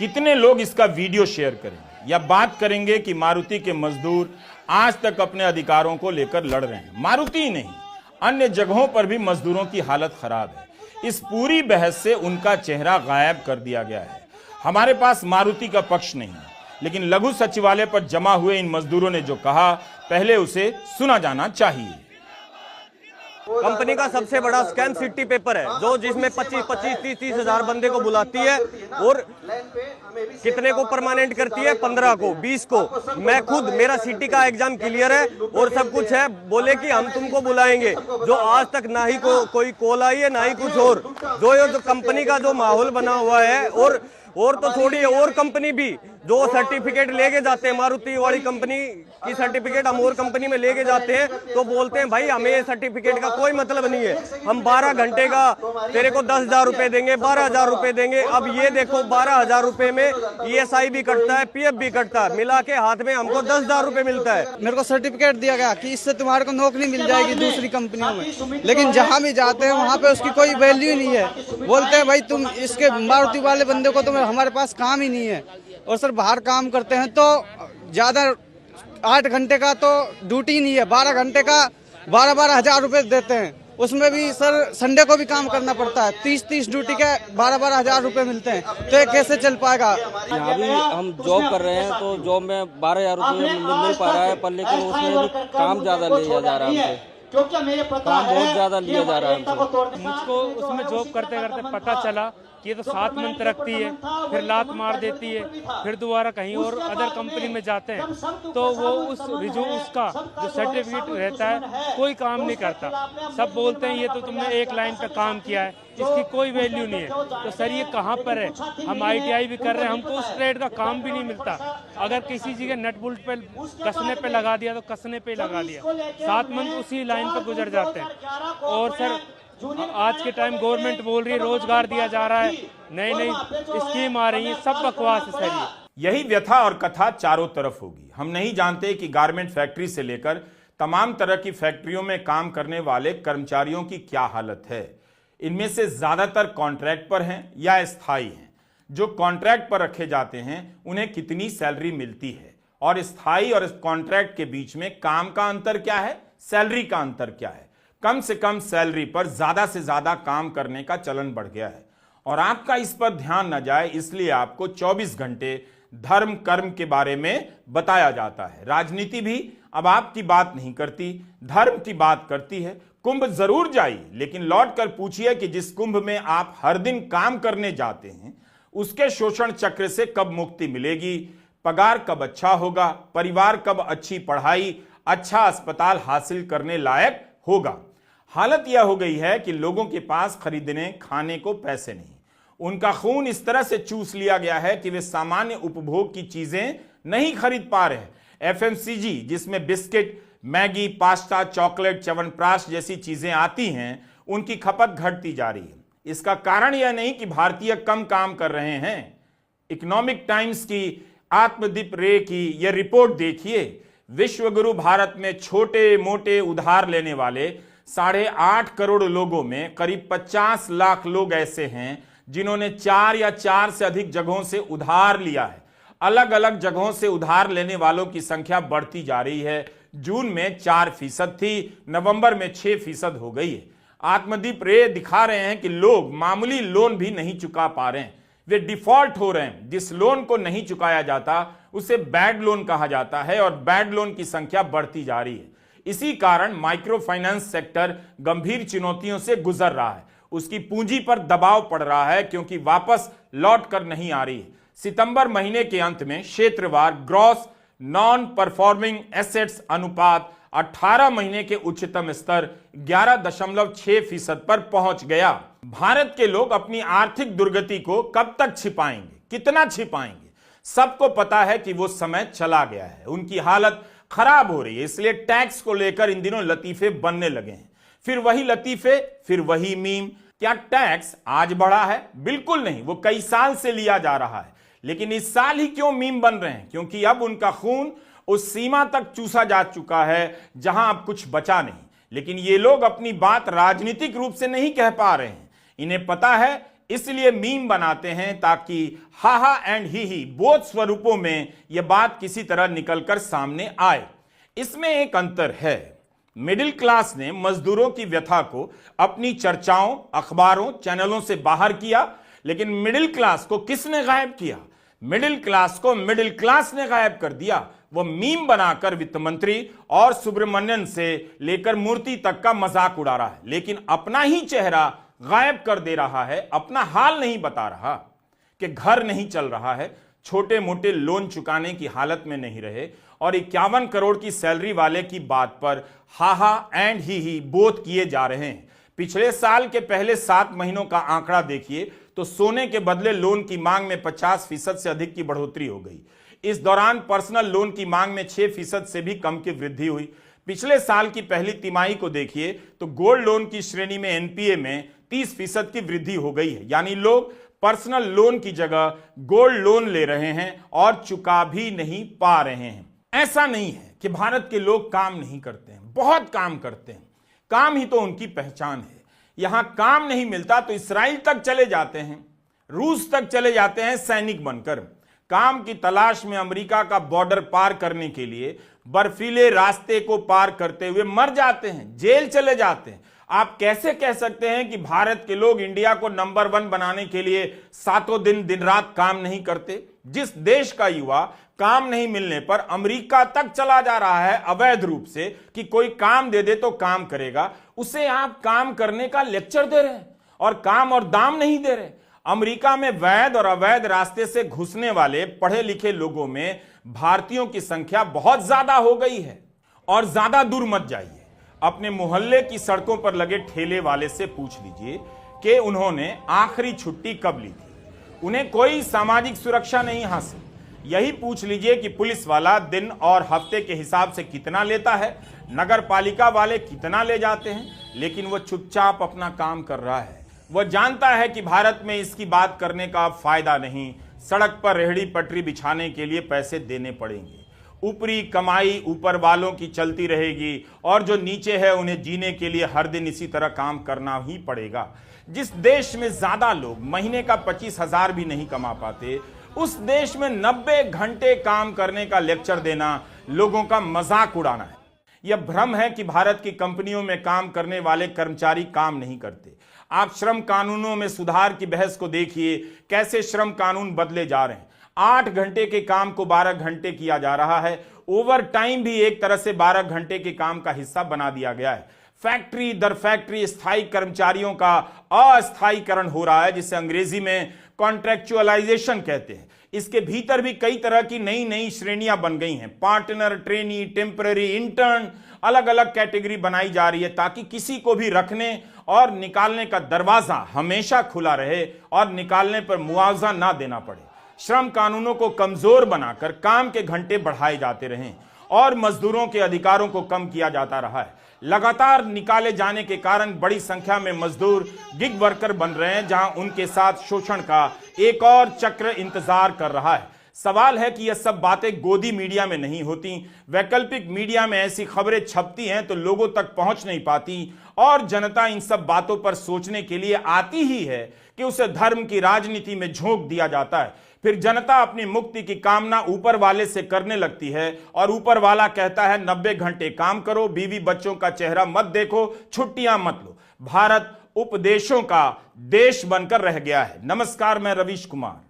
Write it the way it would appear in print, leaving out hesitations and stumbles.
कितने लोग इसका वीडियो शेयर करेंगे या बात करेंगे कि मारुति के मजदूर आज तक अपने अधिकारों को लेकर लड़ रहे हैं। मारुति ही नहीं, अन्य जगहों पर भी मजदूरों की हालत खराब है। इस पूरी बहस से उनका चेहरा गायब कर दिया गया है। हमारे पास मारुति का पक्ष नहीं है, लेकिन लघु सचिवालय पर जमा हुए इन मजदूरों ने जो कहा, पहले उसे सुना जाना चाहिए। कंपनी का सबसे बड़ा स्कैम सिटी पेपर है, जो जिसमें 25-30 हजार बंदे को बुलाती है और कितने को परमानेंट करती है, 15 को, 20 को। मैं खुद, मेरा सिटी का एग्जाम क्लियर है और सब कुछ है। बोले कि हम तुमको बुलाएंगे, जो आज तक ना ही कोई कॉल आई है, ना ही कुछ और। जो कंपनी का जो माहौल बना हुआ है, और तो छोड़िए, और कंपनी भी जो सर्टिफिकेट लेके जाते हैं, मारुति वाली कंपनी की सर्टिफिकेट हम और कंपनी में लेके जाते हैं, तो बोलते हैं भाई हमें ये सर्टिफिकेट का कोई मतलब नहीं है, हम 12 घंटे का तेरे को 10,000 रुपए देंगे, 12,000 रुपए देंगे। अब ये देखो 12,000 रुपए में ESI भी कटता है, PF भी कटता है, मिला के हाथ में हमको 10,000 रुपए मिलता है। मेरे को सर्टिफिकेट दिया गया कि इससे तुम्हारे को नौकरी मिल जाएगी दूसरी कंपनियों में, लेकिन जहाँ भी जाते हैं वहाँ पे उसकी कोई वैल्यू नहीं है। बोलते हैं भाई तुम इसके मारुति वाले बंदे को, तुम्हें हमारे पास काम ही नहीं है। और सर बाहर काम करते हैं तो ज़्यादा 8 घंटे का तो ड्यूटी नहीं है, 12 घंटे का 12-12 हजार रुपये देते हैं। उसमें भी सर संडे को भी काम करना पड़ता है, 30-30 ड्यूटी के 12-12 हजार रुपये मिलते हैं, तो ये कैसे चल पाएगा। यहाँ भी हम जॉब कर रहे हैं तो जॉब में 12,000 रुपये मिल पा रहा है, पर लेकिन उसमें भी काम ज़्यादा लिया जा रहा है हमसे, काम बहुत ज़्यादा लिया जा रहा है हमसे। मुझको उसमें जॉब करते करते पता चला कि ये तो 7 मंथ रखती है, फिर लात मार देती है, फिर दोबारा कहीं और अदर कंपनी में जाते हैं, तो वो उसका जो सर्टिफिकेट रहता है कोई काम नहीं करता। सब बोलते हैं ये तो तुमने एक लाइन पे काम किया है, इसकी कोई वैल्यू नहीं है। तो सर ये कहाँ पर है? हम ITI भी कर रहे हैं, हमको उस ट्रेड का काम भी नहीं मिलता। अगर किसी चीज़ के नट बोल्ट पे कसने पे लगा दिया तो कसने पे लगा दिया, 7 मंथ उसी लाइन पर गुजर जाते हैं। और सर आज के टाइम गवर्नमेंट बोल रही है रोजगार दिया जा रहा है, नई नई स्कीम आ रही है, सब बकवास है सर। यही व्यथा और कथा चारों तरफ होगी। हम नहीं जानते कि गारमेंट फैक्ट्री से लेकर तमाम तरह की फैक्ट्रियों में काम करने वाले कर्मचारियों की क्या हालत है। इनमें से ज्यादातर कॉन्ट्रैक्ट पर हैं या स्थायी हैं। जो कॉन्ट्रैक्ट पर रखे जाते हैं उन्हें कितनी सैलरी मिलती है, और स्थायी और कॉन्ट्रैक्ट के बीच में काम का अंतर क्या है, सैलरी का अंतर क्या है। कम से कम सैलरी पर ज्यादा से ज्यादा काम करने का चलन बढ़ गया है, और आपका इस पर ध्यान न जाए इसलिए आपको 24 घंटे धर्म कर्म के बारे में बताया जाता है। राजनीति भी अब आपकी बात नहीं करती, धर्म की बात करती है। कुंभ जरूर जाइए, लेकिन लौट कर पूछिए कि जिस कुंभ में आप हर दिन काम करने जाते हैं उसके शोषण चक्र से कब मुक्ति मिलेगी, पगार कब अच्छा होगा, परिवार कब अच्छी पढ़ाई, अच्छा अस्पताल हासिल करने लायक होगा। हालत यह हो गई है कि लोगों के पास खरीदने खाने को पैसे नहीं। उनका खून इस तरह से चूस लिया गया है कि वे सामान्य उपभोग की चीजें नहीं खरीद पा रहे। FMCG जिसमें biscuit, Maggi, pasta, chocolate, chyawanprash जैसी चीजें आती हैं, उनकी खपत घटती जा रही है। इसका कारण यह नहीं कि भारतीय कम काम कर रहे हैं। इकोनॉमिक टाइम्स की आत्मदीप रे की यह रिपोर्ट देखिए। विश्वगुरु भारत में छोटे मोटे उधार लेने वाले 8.5 करोड़ लोगों में करीब 50 लाख लोग ऐसे हैं जिन्होंने 4 या 4 से अधिक जगहों से उधार लिया है। अलग अलग जगहों से उधार लेने वालों की संख्या बढ़ती जा रही है। जून में 4% थी, नवंबर में 6% हो गई है। आत्मदीप रे दिखा रहे हैं कि लोग मामूली लोन भी नहीं चुका पा रहे हैं, वे डिफॉल्ट हो रहे हैं। जिस लोन को नहीं चुकाया जाता उसे बैड लोन कहा जाता है, और बैड लोन की संख्या बढ़ती जा रही है। इसी कारण माइक्रो फाइनेंस सेक्टर गंभीर चुनौतियों से गुजर रहा है। उसकी पूंजी पर दबाव पड़ रहा है क्योंकि वापस लौट कर नहीं आ रही है। सितंबर महीने के अंत में क्षेत्रवार ग्रॉस नॉन परफॉर्मिंग एसेट्स अनुपात 18 महीने के उच्चतम स्तर 11.6% पर पहुंच गया। भारत के लोग अपनी आर्थिक दुर्गति को कब तक छिपाएंगे, कितना छिपाएंगे? सबको पता है कि वो समय चला गया है, उनकी हालत खराब हो रही है। इसलिए टैक्स को लेकर इन दिनों लतीफे बनने लगे हैं। फिर वही लतीफे, फिर वही मीम। क्या टैक्स आज बढ़ा है? बिल्कुल नहीं, वो कई साल से लिया जा रहा है। लेकिन इस साल ही क्यों मीम बन रहे हैं? क्योंकि अब उनका खून उस सीमा तक चूसा जा चुका है जहां अब कुछ बचा नहीं। लेकिन ये लोग अपनी बात राजनीतिक रूप से नहीं कह पा रहे हैं। इन्हें पता है इसलिए मीम बनाते हैं ताकि हाहा एंड ही बोथ स्वरूपों में यह बात किसी तरह निकलकर सामने आए। इसमें एक अंतर है। मिडिल क्लास ने मजदूरों की व्यथा को अपनी चर्चाओं, अखबारों, चैनलों से बाहर किया, लेकिन मिडिल क्लास को किसने गायब किया? मिडिल क्लास को मिडिल क्लास ने गायब कर दिया। वो मीम बनाकर वित्त मंत्री और सुब्रमण्यन से लेकर मूर्ति तक का मजाक उड़ा रहा है, लेकिन अपना ही चेहरा गायब कर दे रहा है, अपना हाल नहीं बता रहा कि घर नहीं चल रहा है, छोटे मोटे लोन चुकाने की हालत में नहीं रहे और 51 करोड़ की सैलरी वाले की बात पर हाहा एंड ही बोथ किए जा रहे हैं। पिछले साल के पहले 7 महीनों का आंकड़ा देखिए तो सोने के बदले लोन की मांग में 50% से अधिक की बढ़ोतरी हो गई। इस दौरान पर्सनल लोन की मांग में 6% से भी कम की वृद्धि हुई। पिछले साल की पहली तिमाही को देखिए तो गोल्ड लोन की श्रेणी में एनपीए में 30% की वृद्धि हो गई है, यानी लोग पर्सनल लोन की जगह गोल्ड लोन ले रहे हैं और चुका भी नहीं पा रहे हैं। ऐसा नहीं है कि भारत के लोग काम नहीं करते हैं, बहुत काम करते हैं, काम ही तो उनकी पहचान है। यहां काम नहीं मिलता तो इस्राइल तक चले जाते हैं, रूस तक चले जाते हैं सैनिक बनकर। काम की तलाश में अमेरिका का बॉर्डर पार करने के लिए बर्फीले रास्ते को पार करते हुए मर जाते हैं, जेल चले जाते हैं। आप कैसे कह सकते हैं कि भारत के लोग इंडिया को नंबर 1 बनाने के लिए सातों दिन दिन रात काम नहीं करते? जिस देश का युवा काम नहीं मिलने पर अमेरिका तक चला जा रहा है अवैध रूप से कि कोई काम दे दे तो काम करेगा, उसे आप काम करने का लेक्चर दे रहे हैं और काम और दाम नहीं दे रहे। अमेरिका में वैध और अवैध रास्ते से घुसने वाले पढ़े लिखे लोगों में भारतीयों की संख्या बहुत ज्यादा हो गई है। और ज्यादा दूर मत जाइए, अपने मोहल्ले की सड़कों पर लगे ठेले वाले से पूछ लीजिए कि उन्होंने आखिरी छुट्टी कब ली थी। उन्हें कोई सामाजिक सुरक्षा नहीं हासिल। यही पूछ लीजिए कि पुलिस वाला दिन और हफ्ते के हिसाब से कितना लेता है, नगर पालिका वाले कितना ले जाते हैं, लेकिन वो चुपचाप अपना काम कर रहा है। वह जानता है कि भारत में इसकी बात करने का फायदा नहीं, सड़क पर रेहड़ी पटरी बिछाने के लिए पैसे देने पड़ेंगे, ऊपरी कमाई ऊपर वालों की चलती रहेगी और जो नीचे है उन्हें जीने के लिए हर दिन इसी तरह काम करना ही पड़ेगा। जिस देश में ज्यादा लोग महीने का 25,000 भी नहीं कमा पाते, उस देश में 90 घंटे काम करने का लेक्चर देना लोगों का मजाक उड़ाना है। यह भ्रम है कि भारत की कंपनियों में काम करने वाले कर्मचारी काम नहीं करते। आप श्रम कानूनों में सुधार की बहस को देखिए, कैसे श्रम कानून बदले जा रहे हैं। 8 घंटे के काम को 12 घंटे किया जा रहा है। ओवर टाइम भी एक तरह से 12 घंटे के काम का हिस्सा बना दिया गया है। फैक्ट्री दर फैक्ट्री स्थायी कर्मचारियों का अस्थायीकरण हो रहा है, जिसे अंग्रेजी में कॉन्ट्रैक्चुअलाइजेशन कहते हैं। इसके भीतर भी कई तरह की नई नई श्रेणियां बन गई हैं। पार्टनर, ट्रेनी, टेम्पररी, इंटर्न, अलग अलग कैटेगरी बनाई जा रही है ताकि किसी को भी रखने और निकालने का दरवाजा हमेशा खुला रहे और निकालने पर मुआवजा ना देना पड़े। श्रम कानूनों को कमजोर बनाकर काम के घंटे बढ़ाए जाते रहें और मजदूरों के अधिकारों को कम किया जाता रहा है। लगातार निकाले जाने के कारण बड़ी संख्या में मजदूर गिग वर्कर बन रहे हैं, जहां उनके साथ शोषण का एक और चक्र इंतजार कर रहा है। सवाल है कि यह सब बातें गोदी मीडिया में नहीं होती, वैकल्पिक मीडिया में ऐसी खबरें छपती हैं तो लोगों तक पहुंच नहीं पाती और जनता इन सब बातों पर सोचने के लिए आती ही है कि उसे धर्म की राजनीति में झोंक दिया जाता है। फिर जनता अपनी मुक्ति की कामना ऊपर वाले से करने लगती है और ऊपर वाला कहता है 90 घंटे काम करो, बीवी बच्चों का चेहरा मत देखो, छुट्टियां मत लो। भारत उपदेशों का देश बनकर रह गया है। नमस्कार, मैं रवीश कुमार।